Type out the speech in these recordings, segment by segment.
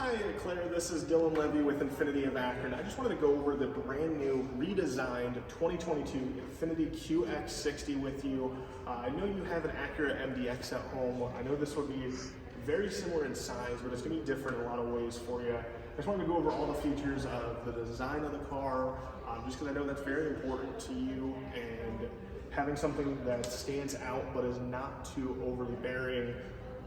Hi Claire, this is Dylan Levy with Infiniti of Akron. I just wanted to go over the brand new, redesigned 2022 Infiniti QX60 with you. I know you have an Acura MDX at home. I know this will be very similar in size, but it's going to be different in a lot of ways for you. I just wanted to go over all the features of the design of the car, just because I know that's very important to you, and having something that stands out but is not too overly bearing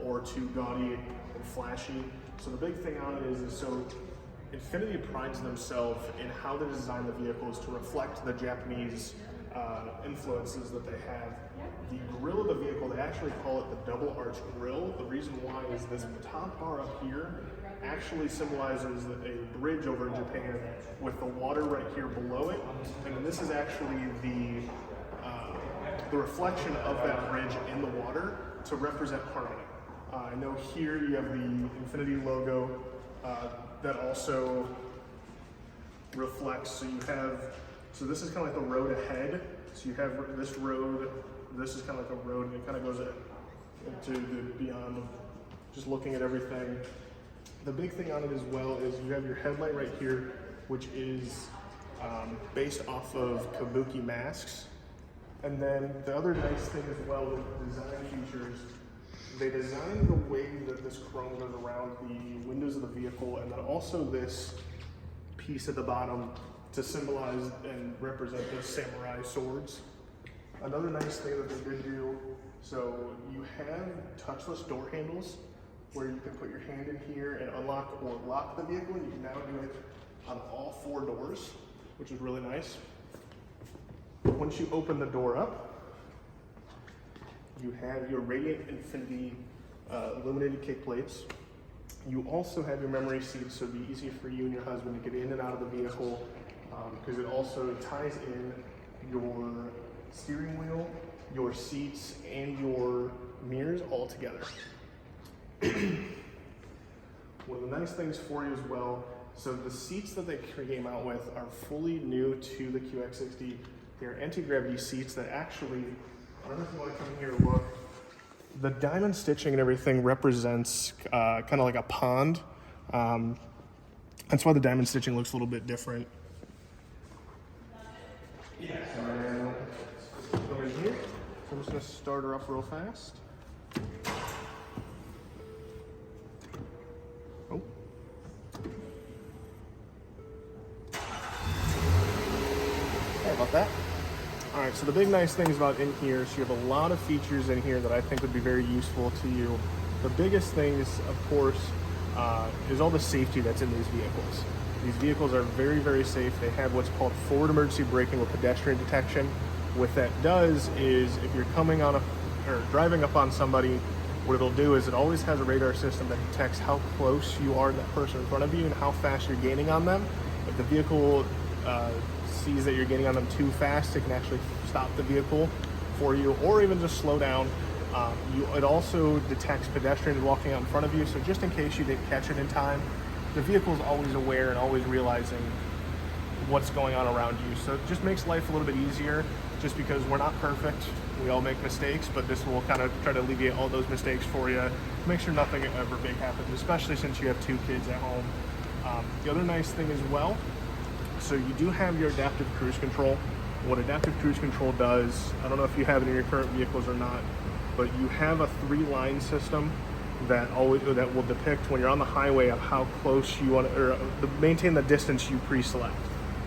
or too gaudy and flashy. So the big thing on it is so Infiniti prides themselves in how they design the vehicles to reflect the Japanese influences that they have. The grille of the vehicle, they actually call it the double arch grille. The reason why is this top bar up here actually symbolizes a bridge over in Japan with the water right here below it, and then this is actually the reflection of that bridge in the water to represent harmony. I know here you have the Infiniti logo that also reflects, so this is kind of like the road ahead. So you have this road, this is kind of like a road, and it kind of goes to the beyond, just looking at everything. The big thing on it as well is you have your headlight right here, which is based off of kabuki masks. And then the other nice thing as well with design features, they designed the way that this chrome goes around the windows of the vehicle, and then also this piece at the bottom to symbolize and represent the samurai swords. Another nice thing that they did do, so you have touchless door handles where you can put your hand in here and unlock or lock the vehicle, and you can now do it on all 4 doors, which is really nice. Once you open the door up, you have your Radiant Infiniti illuminated kick plates. You also have your memory seats, so it'd be easy for you and your husband to get in and out of the vehicle, because it also ties in your steering wheel, your seats, and your mirrors all together. One of the nice things for you as well, so the seats that they came out with are fully new to the QX60. They're anti-gravity seats that actually, I don't know if you want to come here and look. The diamond stitching and everything represents kind of like a pond. That's why the diamond stitching looks a little bit different. Yeah. Over here. So I'm just going to start her up real fast. Oh. Sorry about that. All right, so the big nice things about in here, so you have a lot of features in here that I think would be very useful to you. The biggest things, of course, is all the safety that's in these vehicles. These vehicles are very, very safe. They have what's called forward emergency braking with pedestrian detection. What that does is if you're coming on or driving up on somebody, what it'll do is it always has a radar system that detects how close you are to that person in front of you and how fast you're gaining on them. If the vehicle sees that you're getting on them too fast, it can actually stop the vehicle for you or even just slow down. It also detects pedestrians walking out in front of you, so just in case you didn't catch it in time, the vehicle is always aware and always realizing what's going on around you. So it just makes life a little bit easier, just because we're not perfect. We all make mistakes, but this will kind of try to alleviate all those mistakes for you, make sure nothing ever big happens, especially since you have 2 kids at home. The other nice thing as well, so you do have your adaptive cruise control. What adaptive cruise control does, I don't know if you have it in your current vehicles or not, but you have a 3-line system that will depict when you're on the highway of how close you want to, or maintain the distance you pre-select.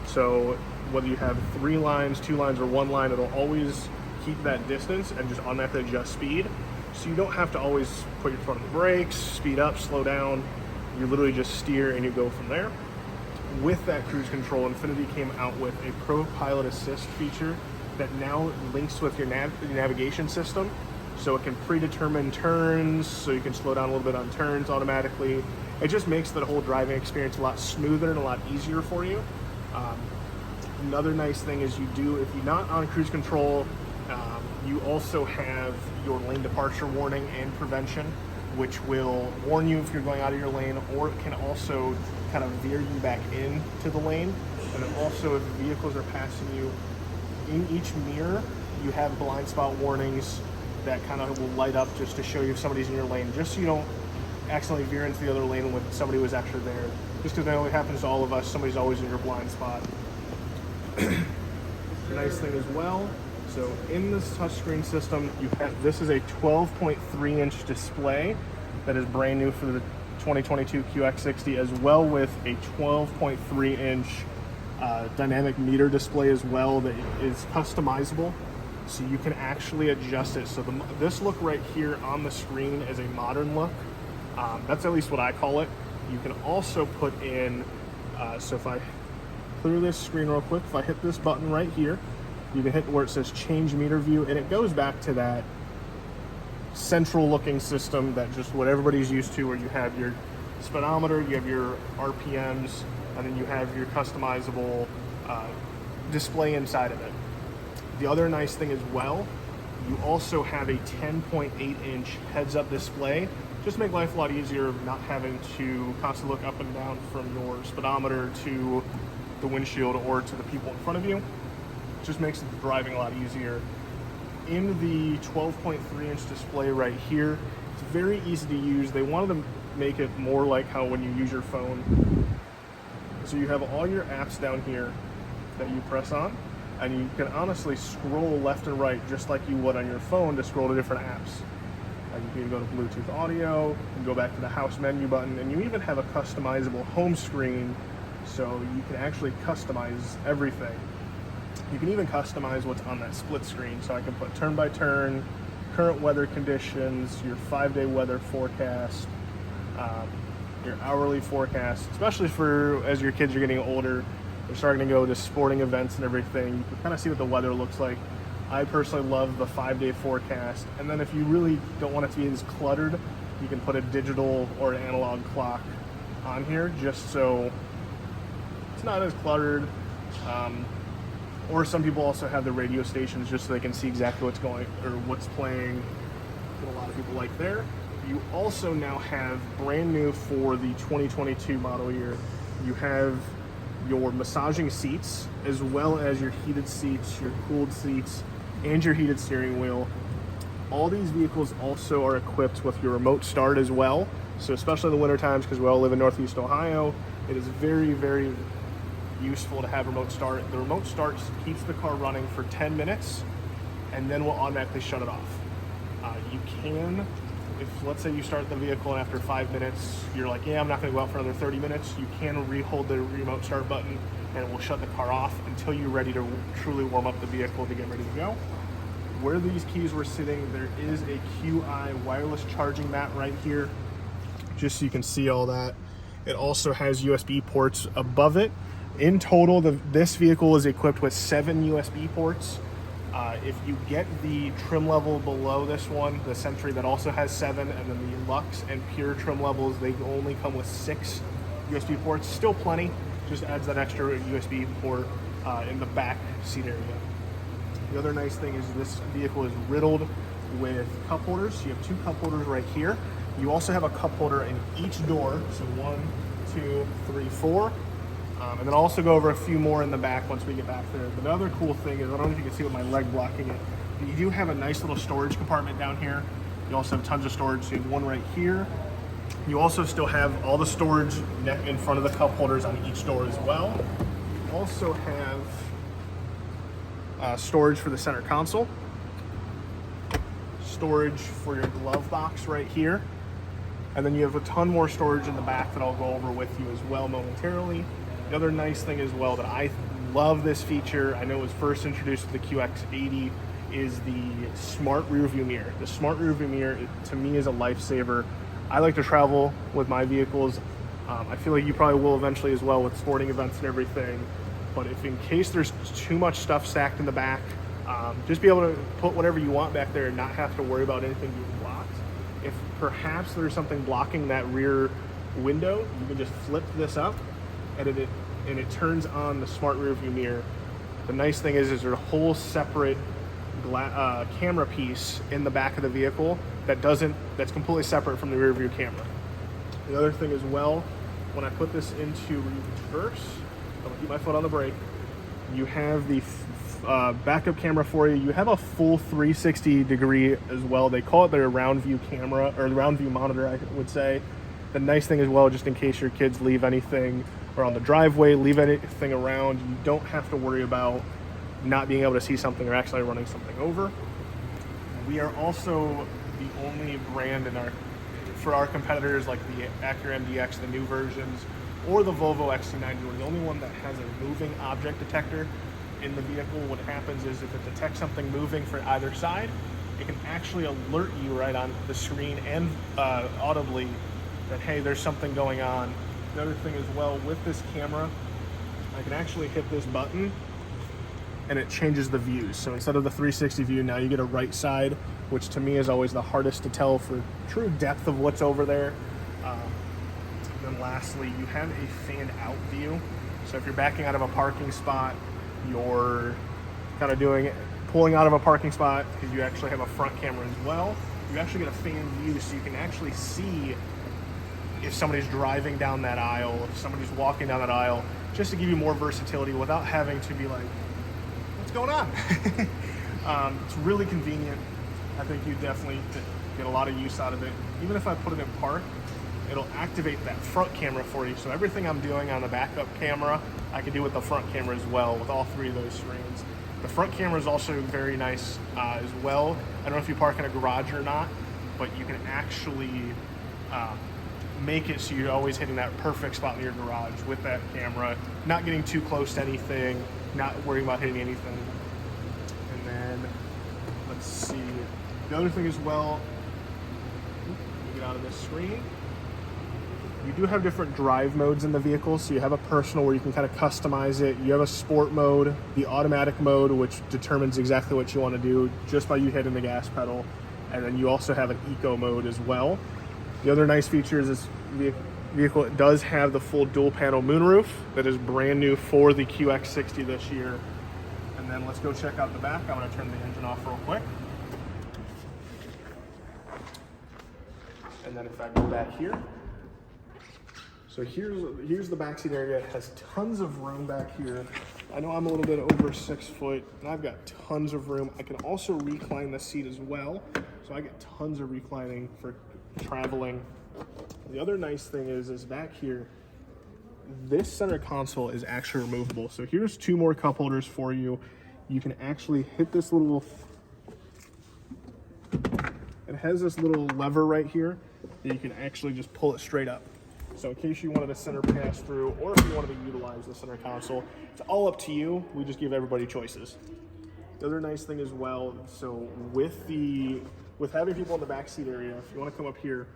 So whether you have 3 lines, 2 lines, or 1 line, it'll always keep that distance and just automatically adjust speed. So you don't have to always put your foot on the brakes, speed up, slow down. You literally just steer and you go from there. With that cruise control, Infiniti came out with a Pro Pilot Assist feature that now links with your navigation system. So it can predetermine turns, so you can slow down a little bit on turns automatically. It just makes the whole driving experience a lot smoother and a lot easier for you. Another nice thing is if you're not on cruise control, you also have your lane departure warning and prevention, which will warn you if you're going out of your lane, or it can also kind of veer you back into the lane. And then also if vehicles are passing you, in each mirror, you have blind spot warnings that kind of will light up just to show you if somebody's in your lane, just so you don't accidentally veer into the other lane when somebody was actually there. Just because I know it happens to all of us, somebody's always in your blind spot. Nice thing as well. So in this touchscreen system, this is a 12.3 inch display that is brand new for the 2022 QX60, as well with a 12.3 inch dynamic meter display as well that is customizable. So you can actually adjust it. So this look right here on the screen is a modern look. That's at least what I call it. You can also put in, so if I clear this screen real quick, if I hit this button right here, you can hit where it says change meter view, and it goes back to that central looking system that just what everybody's used to, where you have your speedometer, you have your RPMs, and then you have your customizable display inside of it. The other nice thing as well, you also have a 10.8 inch heads up display, just to make life a lot easier, not having to constantly look up and down from your speedometer to the windshield or to the people in front of you. It just makes the driving a lot easier. In the 12.3 inch display right here, it's very easy to use. They wanted to make it more like how when you use your phone. So you have all your apps down here that you press on, and you can honestly scroll left and right just like you would on your phone to scroll to different apps. You can go to Bluetooth audio, and go back to the house menu button, and you even have a customizable home screen, so you can actually customize everything. You can even customize what's on that split screen, so I can put turn by turn, current weather conditions, your 5-day weather forecast, your hourly forecast, especially for as your kids are getting older, they're starting to go to sporting events and everything. You can kind of see what the weather looks like. I personally love the 5-day forecast, and then if you really don't want it to be as cluttered, you can put a digital or an analog clock on here just so it's not as cluttered. Or some people also have the radio stations just so they can see exactly what's going or what's playing. What a lot of people like there. You also now have brand new for the 2022 model year. You have your massaging seats, as well as your heated seats, your cooled seats, and your heated steering wheel. All these vehicles also are equipped with your remote start as well. So especially in the winter times, because we all live in Northeast Ohio, it is very, very useful to have remote start. The remote start keeps the car running for 10 minutes and then will automatically shut it off. You can, if let's say you start the vehicle and after 5 minutes you're like, yeah, I'm not going to go out for another 30 minutes, you can re-hold the remote start button and it will shut the car off until you're ready to truly warm up the vehicle to get ready to go. Where these keys were sitting, there is a QI wireless charging mat right here, just so you can see all that. It also has USB ports above it. In total, this vehicle is equipped with 7 USB ports. If you get the trim level below this one, the Century, that also has 7, and then the Lux and Pure trim levels, they only come with 6 USB ports. Still plenty, just adds that extra USB port in the back seat area. The other nice thing is this vehicle is riddled with cup holders. You have 2 cup holders right here. You also have a cup holder in each door, so 1, 2, 3, 4. And then I'll also go over a few more in the back once we get back there. But the other cool thing is, I don't know if you can see with my leg blocking it, but you do have a nice little storage compartment down here. You also have tons of storage, so you have one right here. You also still have all the storage in front of the cup holders on each door as well. You also have storage for the center console, storage for your glove box right here, and then you have a ton more storage in the back that I'll go over with you as well momentarily. The other nice thing as well that I love this feature, I know it was first introduced to the QX80, is the smart rear view mirror. The smart rear view mirror, to me, is a lifesaver. I like to travel with my vehicles. I feel like you probably will eventually as well with sporting events and everything. But if in case there's too much stuff stacked in the back, just be able to put whatever you want back there and not have to worry about anything being blocked. If perhaps there's something blocking that rear window, you can just flip this up and it turns on the smart rear view mirror. The nice thing is there's a whole separate camera piece in the back of the vehicle that's completely separate from the rear view camera. The other thing as well, when I put this into reverse, I'm gonna keep my foot on the brake. You have the backup camera for you. You have a full 360 degree as well. They call it their round view camera, or the round view monitor, I would say. The nice thing as well, just in case your kids leave anything or on the driveway, leave anything around, you don't have to worry about not being able to see something or actually running something over. We are also the only brand for our competitors like the Acura MDX, the new versions, or the Volvo XC90. We're the only one that has a moving object detector in the vehicle. What happens is if it detects something moving for either side, it can actually alert you right on the screen and audibly that, hey, there's something going on. The other thing as well, with this camera, I can actually hit this button and it changes the views. So instead of the 360 view, now you get a right side, which to me is always the hardest to tell for true depth of what's over there. And then lastly, you have a fan out view. So if you're backing out of a parking spot, you're kind of pulling out of a parking spot, because you actually have a front camera as well. You actually get a fan view, so you can actually see if somebody's driving down that aisle, if somebody's walking down that aisle, just to give you more versatility without having to be like, what's going on? It's really convenient. I think you definitely get a lot of use out of it. Even if I put it in park, it'll activate that front camera for you. So everything I'm doing on the backup camera, I can do with the front camera as well, with all three of those screens. The front camera is also very nice as well. I don't know if you park in a garage or not, but you can actually make it so you're always hitting that perfect spot in your garage with that camera, not getting too close to anything, not worrying about hitting anything. And then, let's see, the other thing as well, let me get out of this screen. You do have different drive modes in the vehicle. So you have a personal where you can kind of customize it. You have a sport mode, the automatic mode, which determines exactly what you want to do just by you hitting the gas pedal. And then you also have an eco mode as well. The other nice feature is this vehicle, it does have the full dual panel moonroof that is brand new for the QX60 this year. And then let's go check out the back. I'm going to turn the engine off real quick. And then if I go back here, so here's the backseat area. It has tons of room back here. I know I'm a little bit over 6 foot, and I've got tons of room. I can also recline the seat as well, so I get tons of reclining for traveling. The other nice thing is back here, this center console is actually removable. So here's two more cup holders for you. You can actually hit this little, it has this little lever right here that you can actually just pull it straight up. So in case you wanted a center pass through, or if you wanted to utilize the center console, it's all up to you. We just give everybody choices. The other nice thing as well, so with having people in the back seat area, if you want to come up here,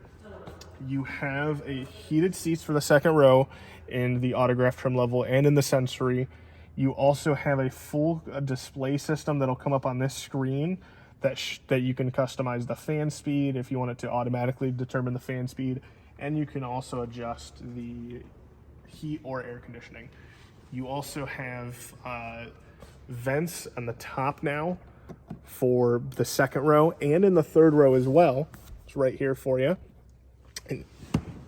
you have a heated seats for the second row in the autograph trim level and in the sensory. You also have a full display system that'll come up on this screen that you can customize the fan speed if you want it to automatically determine the fan speed. And you can also adjust the heat or air conditioning. You also have vents on the top now for the second row and in the third row as well. It's right here for you,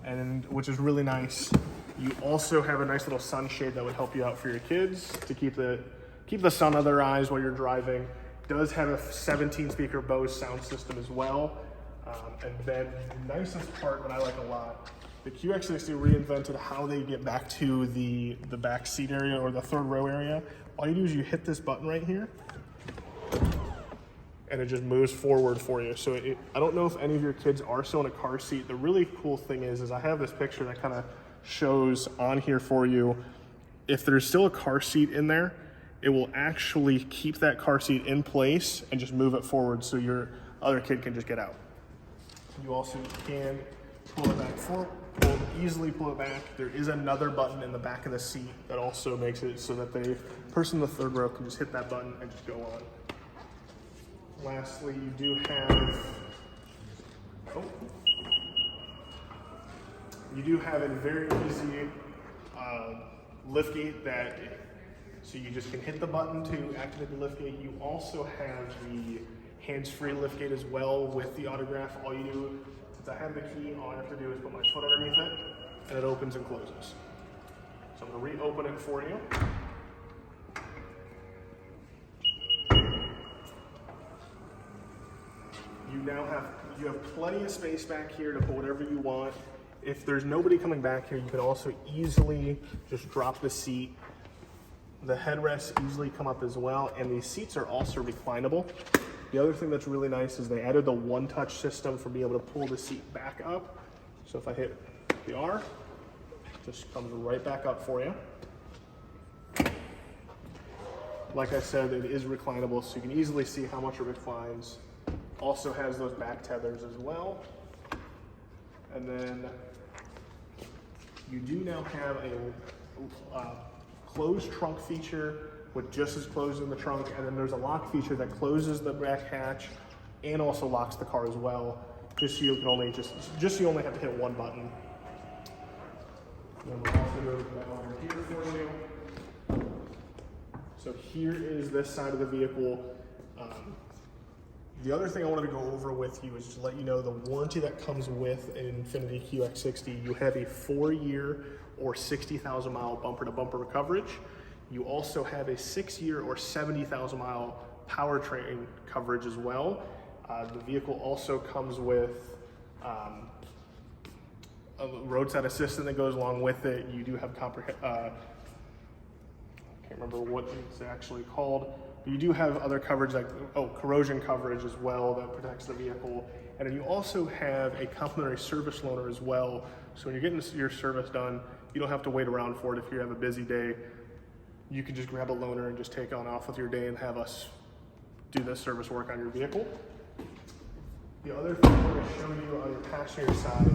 and which is really nice. You also have a nice little sunshade that would help you out for your kids to keep the sun out of their eyes while you're driving. It does have a 17-speaker Bose sound system as well. And then the nicest part that I like a lot, the QX60 reinvented how they get back to the back seat area or the third row area. All you do is you hit this button right here, and it just moves forward for you. So I don't know if any of your kids are still in a car seat. The really cool thing is I have this picture that kind of shows on here for you. If there's still a car seat in there, it will actually keep that car seat in place and just move it forward so your other kid can just get out. You also can pull it back forward, easily pull it back. There is another button in the back of the seat that also makes it so that the person in the third row can just hit that button and just go on. Lastly, you do have a very easy liftgate so you just can hit the button to activate the liftgate. You also have the hands-free liftgate as well with the autograph. All you do, since I have the key, all I have to do is put my foot underneath it, and it opens and closes. So I'm gonna reopen it for you. You have plenty of space back here to put whatever you want. If there's nobody coming back here, you can also easily just drop the seat. The headrests easily come up as well, and these seats are also reclinable. The other thing that's really nice is they added the one-touch system for being able to pull the seat back up. So if I hit the R, it just comes right back up for you. Like I said, it is reclinable, so you can easily see how much it reclines. Also has those back tethers as well. And then you do now have a closed trunk feature with just as closed in the trunk, and then there's a lock feature that closes the back hatch and also locks the car as well. Just so you can only you only have to hit one button. And then we'll also go that over here for you. So here is this side of the vehicle. The other thing I wanted to go over with you is to let you know the warranty that comes with an Infiniti QX60. You have a 4-year or 60,000 mile bumper to bumper coverage. You also have a 6-year or 70,000 mile powertrain coverage as well. The vehicle also comes with a roadside assistant that goes along with it. You do have I can't remember what it's actually called. But you do have other coverage like corrosion coverage as well that protects the vehicle. And then you also have a complimentary service loaner as well. So when you're getting your service done, you don't have to wait around for it. If you have a busy day, you can just grab a loaner and just take on off with your day and have us do the service work on your vehicle. The other thing I'm going to show you on your passenger side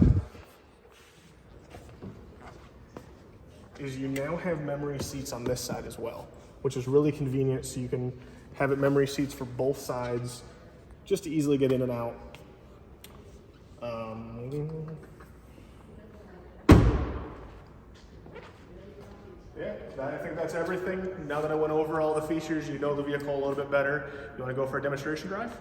is you now have memory seats on this side as well, which is really convenient, so you can have it memory seats for both sides just to easily get in and out. Yeah, I think that's everything. Now that I went over all the features, you know the vehicle a little bit better. You want to go for a demonstration drive?